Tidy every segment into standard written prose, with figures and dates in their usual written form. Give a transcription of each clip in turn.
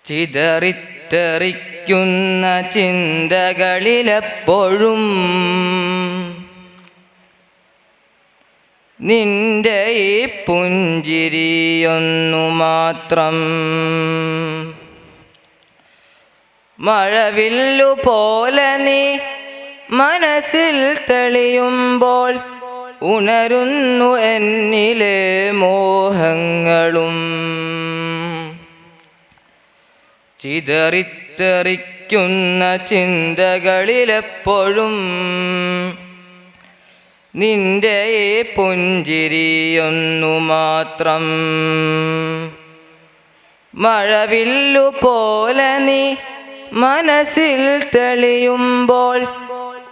ചിതറിത്തെറിക്കുന്ന ചിന്തകളിലെപ്പോഴും നിന്റെ ഈ പുഞ്ചിരിയൊന്നു മാത്രം. മഴവില്ലു പോലെ നീ മനസ്സിൽ തെളിയുമ്പോൾ ഉണരുന്നു എന്നിലെ മോഹങ്ങളും. ചിതറിത്തെറിക്കുന്ന ചിന്തകളിലെപ്പോഴും നിന്റെ ഈ പുഞ്ചിരിയൊന്നു മാത്രം. മഴവില്ലു പോലെ നീ മനസ്സിൽ തെളിയുമ്പോൾ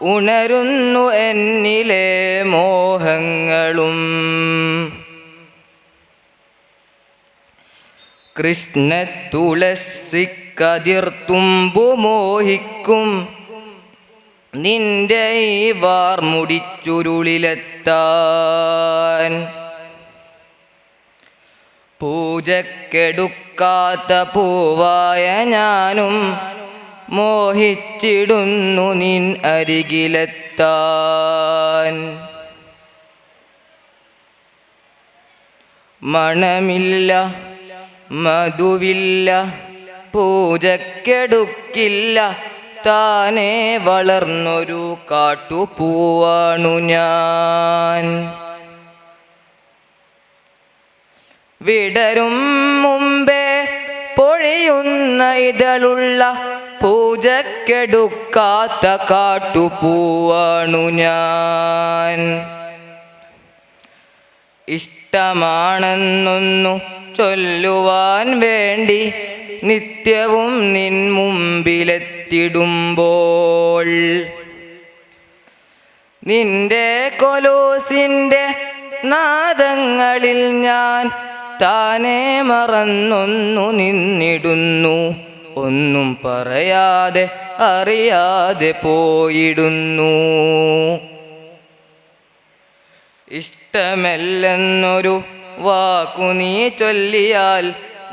ഉണരുന്നു എന്നിലെ മോഹങ്ങളും. കൃഷ്ണ തുളസിക്കതിർത്തുമ്പു മോഹിക്കും നിന്റെ ഈ വാർമുടിച്ചുരുളിലെത്താൻ. പൂജക്കെടുക്കാത്ത പൂവായ ഞാനും മോഹിച്ചിടുന്നു നിൻ അരികിലെത്താൻ. മണമില്ല മധുവില്ല പൂജക്കെടുക്കില്ല താനേ വളർന്നൊരു കാട്ടുപൂവാണു ഞാൻ. വിടരും മുമ്പേ പൊഴിയുന്ന ഇതളുള്ള പൂജക്കെടുക്കാത്ത കാട്ടുപൂവാണു ഞാൻ. ഇഷ്ടമാണെന്നൊന്നു ചൊല്ലുവാൻ വേണ്ടി നിത്യവും നിൻ മുമ്പിലെത്തിടുമ്പോൾ നിന്റെ കൊലൂസിൻ്റെ നാദങ്ങളിൽ ഞാൻ താനെ മറന്നൊന്നു നിന്നിടുന്നു. ഒന്നും പറയാതെ അറിയാതെ പോയിടുന്നു. ഇഷ്ടമല്ലെന്നൊരു വാക്കു നീ ചൊല്ലിയാൽ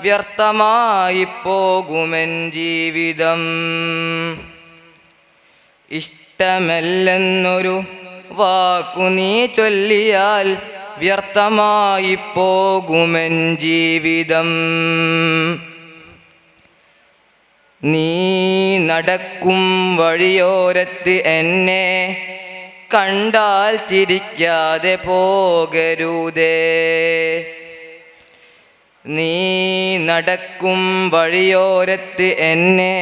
വ്യർത്ഥമായി പോകുമെൻ ജീവിതം. ഇഷ്ടമല്ലെന്നൊരു വാക്കു നീ ചൊല്ലിയാൽ വ്യർത്ഥമായി പോകുമെൻ ജീവിതം. നീ നടക്കും വഴിയോരത്ത് എന്നെ കണ്ടാൽ ചിരിക്കാതെ പോകരുതേ. നീ നടക്കും വഴിയോരത്ത് എന്നെ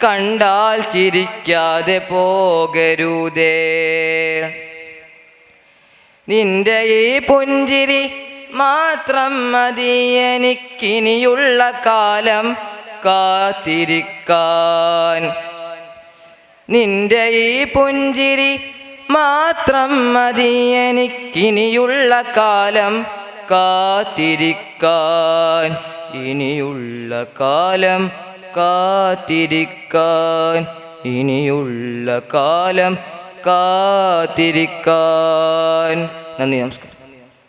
കണ്ടാൽ ചിരിക്കാതെ പോകരുതേ. നിന്റെ ഈ പുഞ്ചിരി മാത്രം മതി എനിക്കിനിയുള്ള കാലം കാത്തിരിക്കാൻ. നിന്റെ ഈ പുഞ്ചിരി മാത്രം മതി എനിക്കിനിയുള്ള കാലം കാത്തിരിക്കാൻ. ഇനിയുള്ള കാലം കാത്തിരിക്കാൻ. ഇനിയുള്ള കാലം കാത്തിരിക്കാൻ. നന്ദി, നമസ്കാരം.